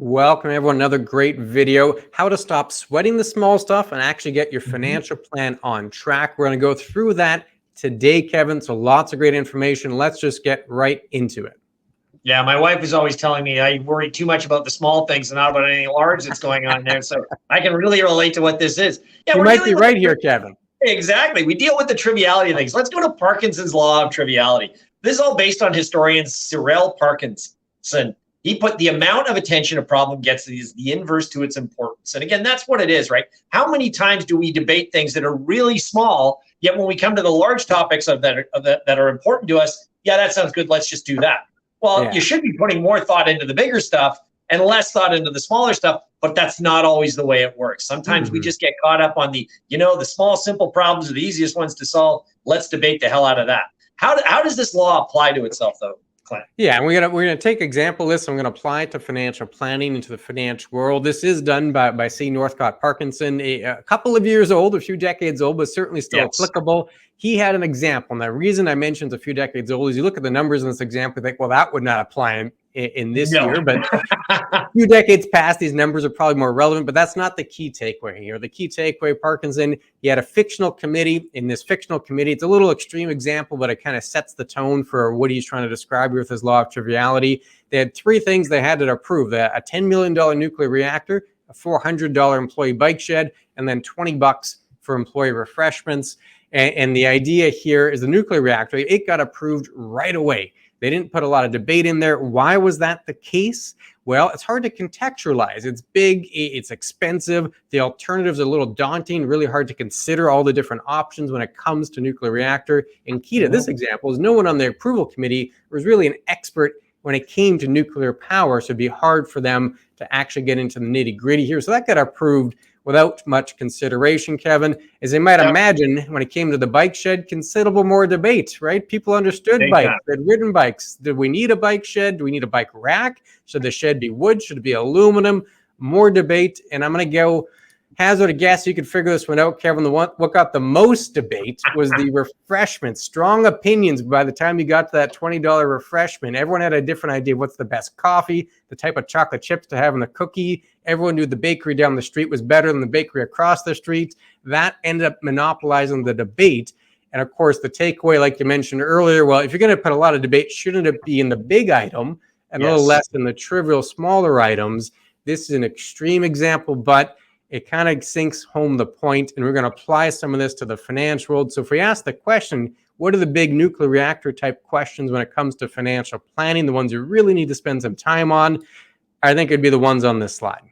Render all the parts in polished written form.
Welcome everyone, another great video, how to stop sweating the small stuff and actually get your financial plan on track. We're going to go through that today, Kevin. So lots of great information. Let's just get right into it. Yeah, my wife is always telling me I worry too much about the small things and not about anything large that's going on there. So I can really relate to what this is. Yeah, you might be right here, Kevin. Exactly. We deal with the triviality of things. Let's go to Parkinson's law of triviality. This is all based on historian Cyril Parkinson. He put the amount of attention a problem gets is the inverse to its importance. And again, that's what it is, right? How many times do we debate things that are really small, yet when we come to the large topics that are important to us, yeah, that sounds good. Let's just do that. Well, You should be putting more thought into the bigger stuff and less thought into the smaller stuff, but that's not always the way it works. Sometimes we just get caught up on the small, simple problems are the easiest ones to solve. Let's debate the hell out of that. How does this law apply to itself, though? Yeah, and we're gonna take example lists. I'm gonna apply it to financial planning into the financial world. This is done by C. Northcott Parkinson, a couple of years old, a few decades old, but certainly still applicable. He had an example, and the reason I mentioned a few decades old is you look at the numbers in this example, you think, well, that would not apply in this year, but a few decades past, these numbers are probably more relevant, but that's not the key takeaway here. The key takeaway, Parkinson, he had a fictional committee. In this fictional committee, it's a little extreme example, but it kind of sets the tone for what he's trying to describe here with his law of triviality. They had three things they had to approve: a $10 million nuclear reactor, a $400 employee bike shed, and then $20 for employee refreshments. And the idea here is the nuclear reactor, it got approved right away. They didn't put a lot of debate in there. Why was that the case? Well, it's hard to contextualize. It's big, it's expensive. The alternatives are a little daunting, really hard to consider all the different options when it comes to nuclear reactor. And key to this example is no one on the approval committee was really an expert when it came to nuclear power. So it'd be hard for them to actually get into the nitty gritty here. So that got approved without much consideration, Kevin. As you might imagine, when it came to the bike shed, considerable more debate, right? People understood bikes, they'd ridden bikes. Did we need a bike shed? Do we need a bike rack? Should the shed be wood? Should it be aluminum? More debate. And I'm going to go hazard a guess. You could figure this one out, Kevin. What got the most debate was the refreshments. Strong opinions. By the time you got to that $20 refreshment, everyone had a different idea. What's the best coffee, the type of chocolate chips to have in the cookie. Everyone knew the bakery down the street was better than the bakery across the street. That ended up monopolizing the debate. And of course, the takeaway, like you mentioned earlier, well, if you're going to put a lot of debate, shouldn't it be in the big item and a little less in the trivial, smaller items? This is an extreme example, but it kind of sinks home the point, and we're going to apply some of this to the financial world. So if we ask the question, what are the big nuclear reactor type questions when it comes to financial planning, the ones you really need to spend some time on? I think it'd be the ones on this slide.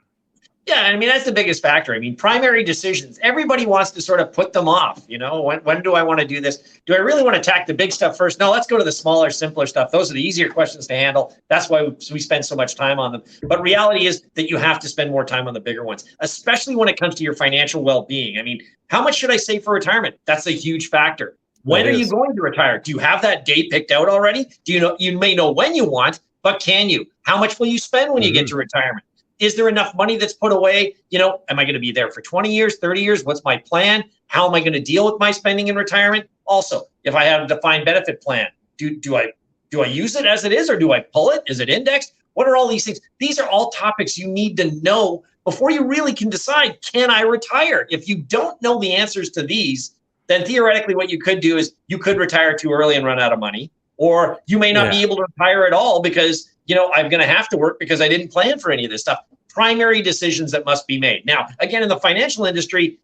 Yeah, I mean, that's the biggest factor. I mean, primary decisions, everybody wants to sort of put them off. When do I want to do this? Do I really want to attack the big stuff first? No, let's go to the smaller, simpler stuff. Those are the easier questions to handle. That's why we spend so much time on them. But reality is that you have to spend more time on the bigger ones, especially when it comes to your financial well-being. I mean, how much should I save for retirement? That's a huge factor. When are you going to retire? Do you have that date picked out already? You may know when you want, but can you? How much will you spend when you get to retirement? Is there enough money that's put away? Am I going to be there for 20 years, 30 years? What's my plan? How am I going to deal with my spending in retirement? Also, if I have a defined benefit plan, do I use it as it is, or do I pull it? Is it indexed? What are all these things? These are all topics you need to know before you really can decide, can I retire? If you don't know the answers to these, then theoretically what you could do is you could retire too early and run out of money, or you may not be able to retire at all because I'm going to have to work because I didn't plan for any of this stuff. Primary decisions that must be made. Now, again, in the financial industry,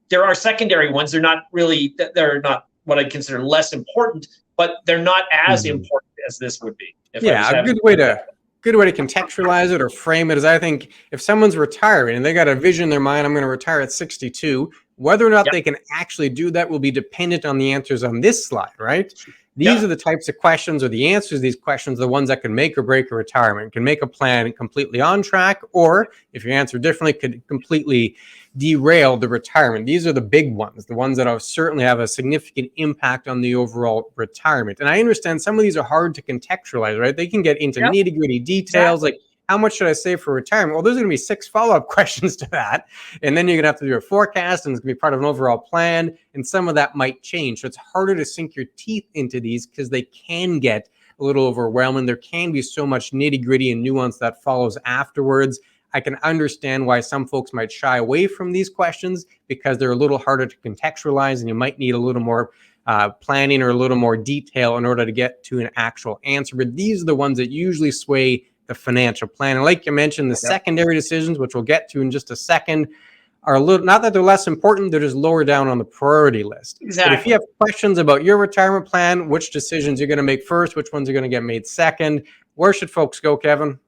there are secondary ones. They're not what I'd consider less important, but they're not as important as this would be. A good way to contextualize it or frame it is, I think, if someone's retiring and they got a vision in their mind, I'm going to retire at 62, whether or not they can actually do that will be dependent on the answers on this slide, right? These are the types of questions, or the answers to these questions, the ones that can make or break a retirement, can make a plan completely on track, or if you answer differently, could completely derail the retirement. These are the big ones, the ones that will certainly have a significant impact on the overall retirement. And I understand some of these are hard to contextualize, right? They can get into nitty-gritty details, like how much should I save for retirement? Well, there's going to be 6 follow-up questions to that. And then you're going to have to do a forecast, and it's going to be part of an overall plan. And some of that might change. So it's harder to sink your teeth into these because they can get a little overwhelming. There can be so much nitty-gritty and nuance that follows afterwards. I can understand why some folks might shy away from these questions because they're a little harder to contextualize, and you might need a little more planning or a little more detail in order to get to an actual answer. But these are the ones that usually sway the financial plan. And like you mentioned, the secondary decisions, which we'll get to in just a second, are a little, not that they're less important, they're just lower down on the priority list. Exactly. But if you have questions about your retirement plan, which decisions you're going to make first, which ones are going to get made second, where should folks go, Kevin?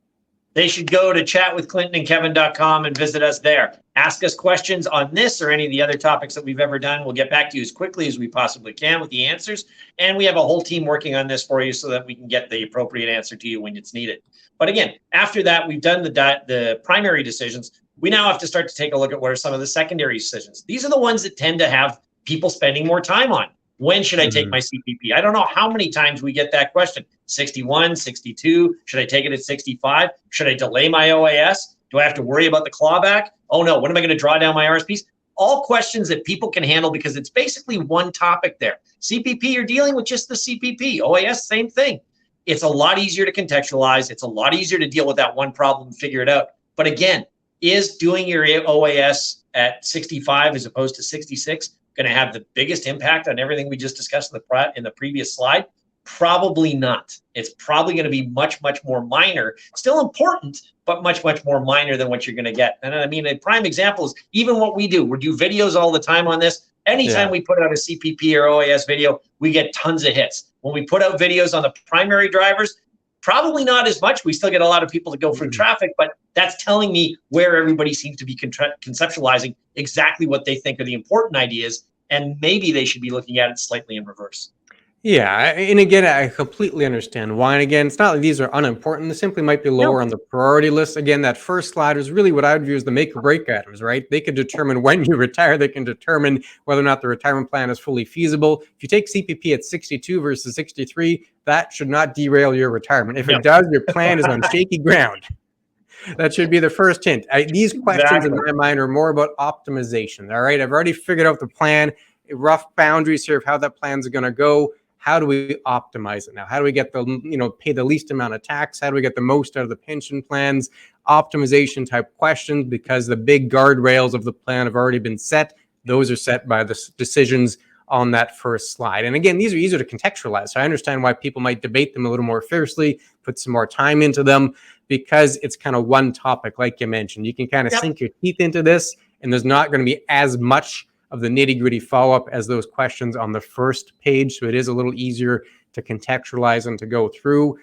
They should go to chatwithclintonandkevin.com and visit us there. Ask us questions on this or any of the other topics that we've ever done. We'll get back to you as quickly as we possibly can with the answers. And we have a whole team working on this for you so that we can get the appropriate answer to you when it's needed. But again, after that, we've done the primary decisions. We now have to start to take a look at what are some of the secondary decisions. These are the ones that tend to have people spending more time on. When should I take my CPP? I don't know how many times we get that question. 61, 62, should I take it at 65? Should I delay my OAS? Do I have to worry about the clawback? Oh no, when am I going to draw down my RRSPs? All questions that people can handle because it's basically one topic there. CPP, you're dealing with just the CPP. OAS, same thing. It's a lot easier to contextualize. It's a lot easier to deal with that one problem and figure it out. But again, is doing your OAS at 65 as opposed to 66 going to have the biggest impact on everything we just discussed in the previous slide? Probably not. It's probably going to be much, much more minor. Still important, but much, much more minor than what you're going to get. And I mean, a prime example is even what we do. We do videos all the time on this. Anytime we put out a CPP or OAS video, we get tons of hits. When we put out videos on the primary drivers, probably not as much. We still get a lot of people to go through traffic, but that's telling me where everybody seems to be conceptualizing exactly what they think are the important ideas, and maybe they should be looking at it slightly in reverse. Yeah, and again, I completely understand why. And again, it's not like these are unimportant. They simply might be lower on the priority list. Again, that first slide is really what I would view as the make or break items, right? They can determine when you retire. They can determine whether or not the retirement plan is fully feasible. If you take CPP at 62 versus 63, that should not derail your retirement. If it does, your plan is on shaky ground. That should be the first hint. These questions in my mind are more about optimization. All right, I've already figured out the plan, rough boundaries here of how that plan's going to go. How do we optimize it now? How do we get pay the least amount of tax? How do we get the most out of the pension plans? Optimization type questions, because the big guardrails of the plan have already been set. Those are set by the decisions on that first slide. And again, these are easier to contextualize. So I understand why people might debate them a little more fiercely, put some more time into them, because it's kind of one topic, like you mentioned. You can kind of sink your teeth into this, and there's not going to be as much of the nitty-gritty follow-up as those questions on the first page. So it is a little easier to contextualize and to go through.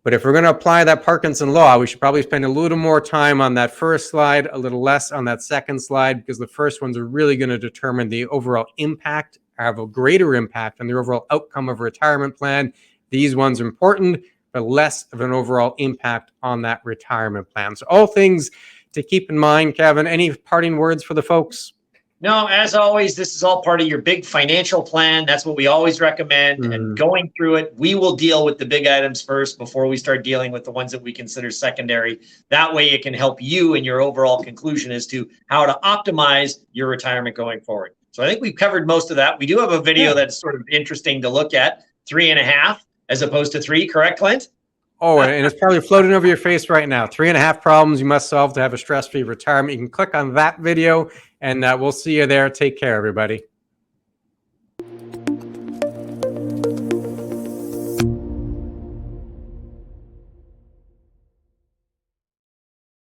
But if we're going to apply that Parkinson law, we should probably spend a little more time on that first slide, a little less on that second slide, because the first ones are really going to determine the overall impact, have a greater impact on the overall outcome of a retirement plan. These ones are important, but less of an overall impact on that retirement plan. So all things to keep in mind. Kevin, any parting words for the folks? No, as always, this is all part of your big financial plan. That's what we always recommend. And going through it, we will deal with the big items first before we start dealing with the ones that we consider secondary. That way it can help you in your overall conclusion as to how to optimize your retirement going forward. So I think we've covered most of that. We do have a video that's sort of interesting to look at, 3.5 as opposed to 3, correct, Clint? Oh, and it's probably floating over your face right now. 3.5 problems you must solve to have a stress-free retirement. You can click on that video, and we'll see you there. Take care, everybody.